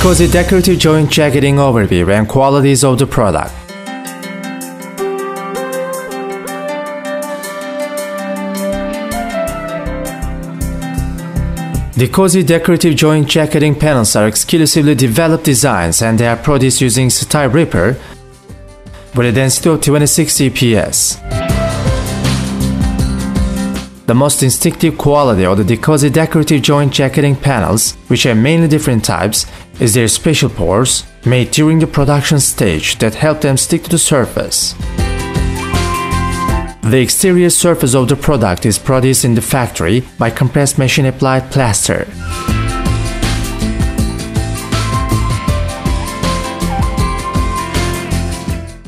DecOzi decorative joint jacketing overview and qualities of the product. DecOzi decorative joint jacketing panels are exclusively developed designs and they are produced using style ripper with a density of 26 EPS. The most distinctive quality of the DecOzi decorative joint jacketing panels, which have mainly different types, is their special pores made during the production stage that help them stick to the surface. The exterior surface of the product is produced in the factory by compressed machine-applied plaster.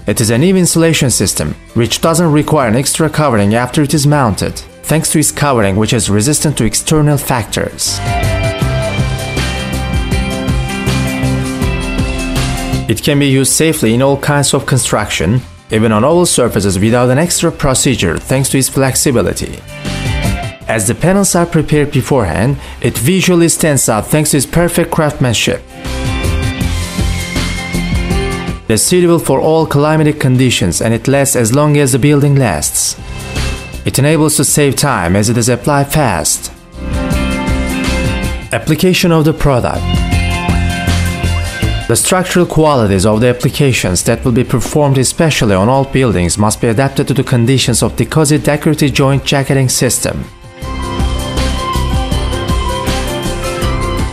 It is an EVA insulation system, which doesn't require an extra covering after it is mounted, thanks to its covering which is resistant to external factors. It can be used safely in all kinds of construction, even on oval surfaces without an extra procedure thanks to its flexibility. As the panels are prepared beforehand, it visually stands out thanks to its perfect craftsmanship. It is suitable for all climatic conditions and it lasts as long as the building lasts. It enables to save time as it is applied fast. Application of the product. The structural qualities of the applications that will be performed especially on all buildings must be adapted to the conditions of DecOzi decorative joint jacketing system.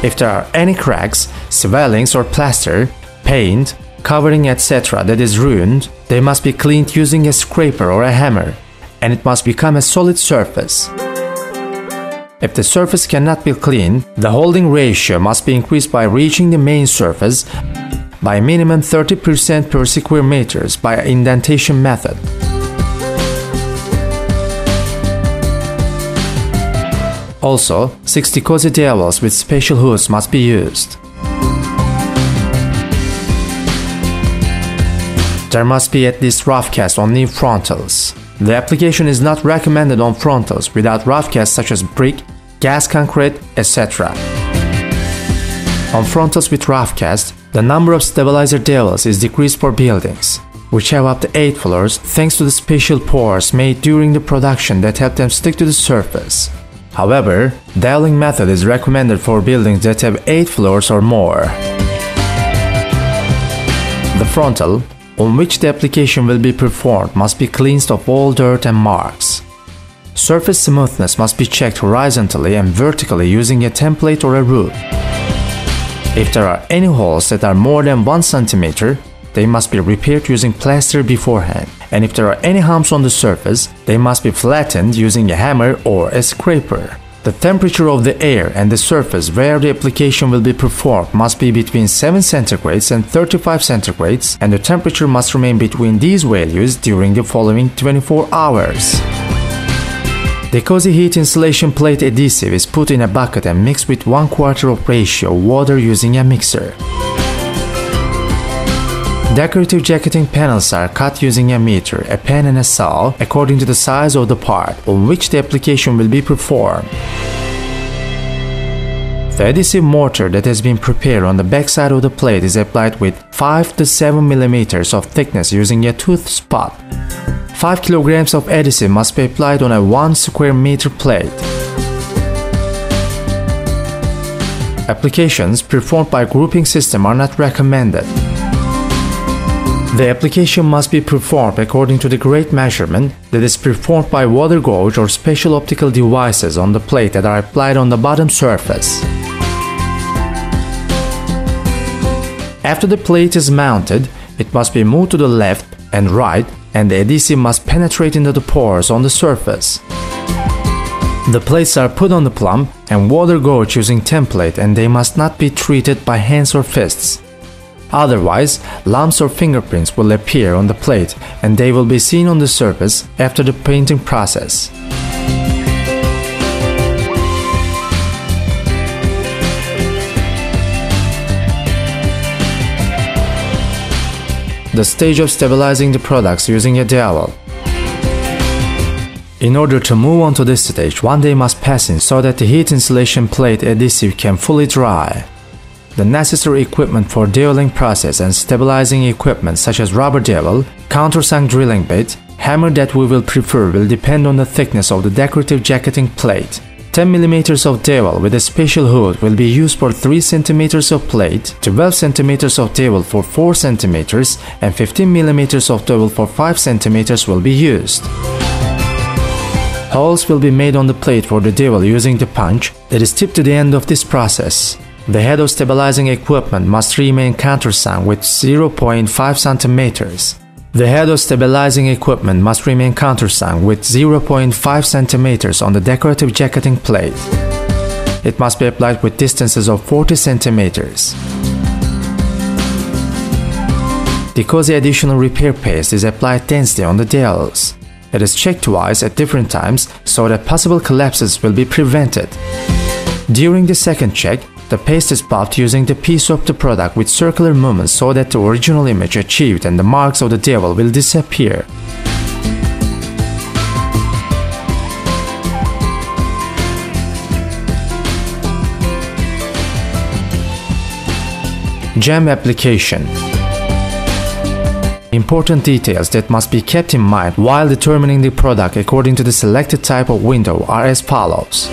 If there are any cracks, swellings or plaster, paint, covering etc. that is ruined, they must be cleaned using a scraper or a hammer, and it must become a solid surface. If the surface cannot be cleaned, the holding ratio must be increased by reaching the main surface by minimum 30% per square meters by indentation method. Also, 6 DecOzi dowels with special hoods must be used. There must be at least rough cast on new frontals. The application is not recommended on frontals without rough cast such as brick, gas concrete, etc. On frontals with rough cast, the number of stabilizer dowels is decreased for buildings, which have up to 8 floors thanks to the special pores made during the production that help them stick to the surface. However, doweling method is recommended for buildings that have 8 floors or more. The frontal, on which the application will be performed, must be cleansed of all dirt and marks. Surface smoothness must be checked horizontally and vertically using a template or a ruler. If there are any holes that are more than 1 cm, they must be repaired using plaster beforehand, and if there are any humps on the surface, they must be flattened using a hammer or a scraper. The temperature of the air and the surface where the application will be performed must be between 7 centigrades and 35 centigrades, and the temperature must remain between these values during the following 24 hours. DecOzi heat insulation plate adhesive is put in a bucket and mixed with 1/4 of ratio water using a mixer. Decorative jacketing panels are cut using a meter, a pen and a saw according to the size of the part on which the application will be performed. The adhesive mortar that has been prepared on the backside of the plate is applied with 5 to 7 mm of thickness using a tooth spot. 5 kg of adhesive must be applied on a 1 square meter plate. Applications performed by grouping system are not recommended. The application must be performed according to the grade measurement that is performed by water gauge or special optical devices on the plate that are applied on the bottom surface. After the plate is mounted, it must be moved to the left and right, and the adhesive must penetrate into the pores on the surface. The plates are put on the plumb and water gauge using template, and they must not be treated by hands or fists. Otherwise, lumps or fingerprints will appear on the plate and they will be seen on the surface after the painting process. The stage of stabilizing the products using a dowel. In order to move on to this stage, 1 day must pass in so that the heat insulation plate adhesive can fully dry. The necessary equipment for deweling process and stabilizing equipment such as rubber dowel, countersunk drilling bit, hammer that we will prefer will depend on the thickness of the decorative jacketing plate. 10 mm of dowel with a special hood will be used for 3 cm of plate, 12 cm of dowel for 4 cm, and 15 mm of dowel for 5 cm will be used. Holes will be made on the plate for the dowel using the punch that is tipped to the end of this process. The head of stabilizing equipment must remain countersunk with 0.5 cm. The head of stabilizing equipment must remain countersunk with 0.5 cm on the decorative jacketing plate. It must be applied with distances of 40 cm. DecOzi additional repair paste is applied densely on the dowels. It is checked twice at different times so that possible collapses will be prevented. During the second check, the paste is buffed using the piece of the product with circular movements so that the original image achieved and the marks of the dowel will disappear. Gem application. Important details that must be kept in mind while determining the product according to the selected type of window are as follows.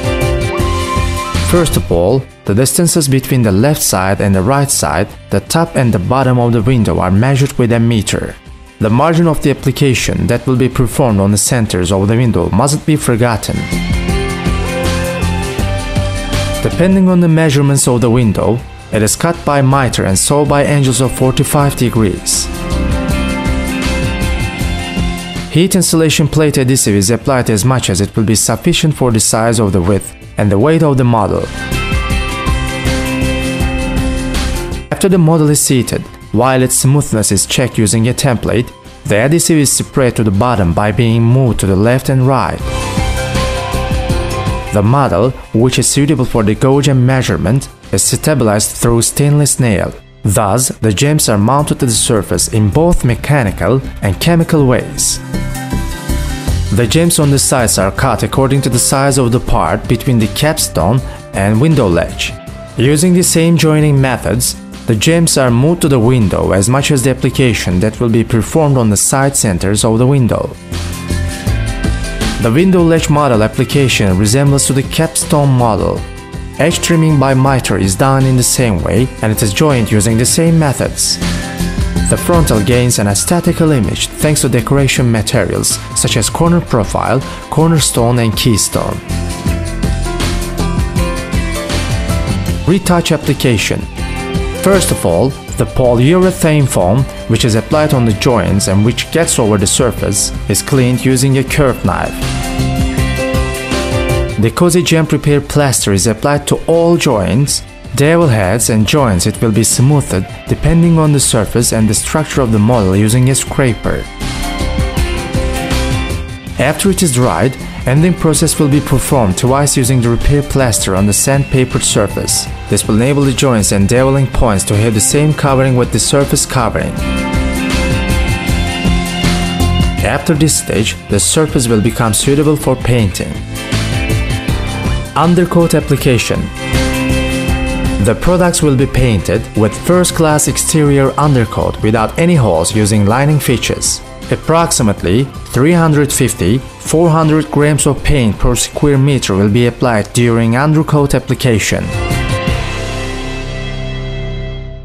First of all, the distances between the left side and the right side, the top and the bottom of the window are measured with a meter. The margin of the application that will be performed on the centers of the window mustn't be forgotten. Depending on the measurements of the window, it is cut by miter and sewed by angles of 45 degrees. Heat insulation plate adhesive is applied as much as it will be sufficient for the size of the width and the weight of the model. After the model is seated, while its smoothness is checked using a template, the adhesive is sprayed to the bottom by being moved to the left and right. The model, which is suitable for the gauge and measurement, is stabilized through stainless nail. Thus, the gems are mounted to the surface in both mechanical and chemical ways. The gems on the sides are cut according to the size of the part between the capstone and window ledge. Using the same joining methods, the gems are moved to the window as much as the application that will be performed on the side centers of the window. The window ledge model application resembles to the capstone model. Edge trimming by miter is done in the same way and it is joined using the same methods. The frontal gains an aesthetical image thanks to decoration materials such as corner profile, cornerstone and keystone. Retouch application. First of all, the polyurethane foam, which is applied on the joints and which gets over the surface, is cleaned using a curved knife. DecOzi Gem Repair Plaster is applied to all joints, dowel heads and joints. It will be smoothed depending on the surface and the structure of the model using a scraper. After it is dried, ending process will be performed twice using the repair plaster on the sandpapered surface. This will enable the joints and doweling points to have the same covering with the surface covering. After this stage, the surface will become suitable for painting. Undercoat application. The products will be painted with first-class exterior undercoat without any holes using lining finishes. Approximately 350-400 grams of paint per square meter will be applied during undercoat application.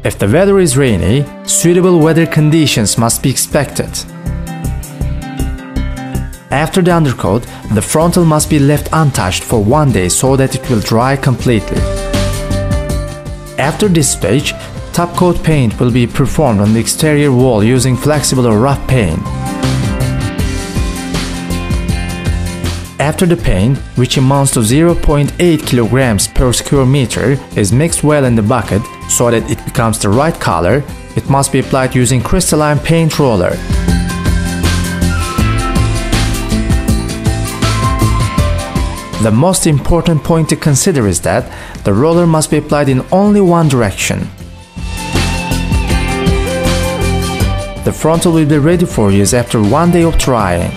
If the weather is rainy, suitable weather conditions must be expected. After the undercoat, the frontal must be left untouched for 1 day so that it will dry completely. After this stage, top coat paint will be performed on the exterior wall using flexible or rough paint. After the paint, which amounts to 0.8 kilograms per square meter, is mixed well in the bucket so that it becomes the right color, it must be applied using crystalline paint roller. The most important point to consider is that the roller must be applied in only one direction. The frontal will be ready for use after 1 day of drying.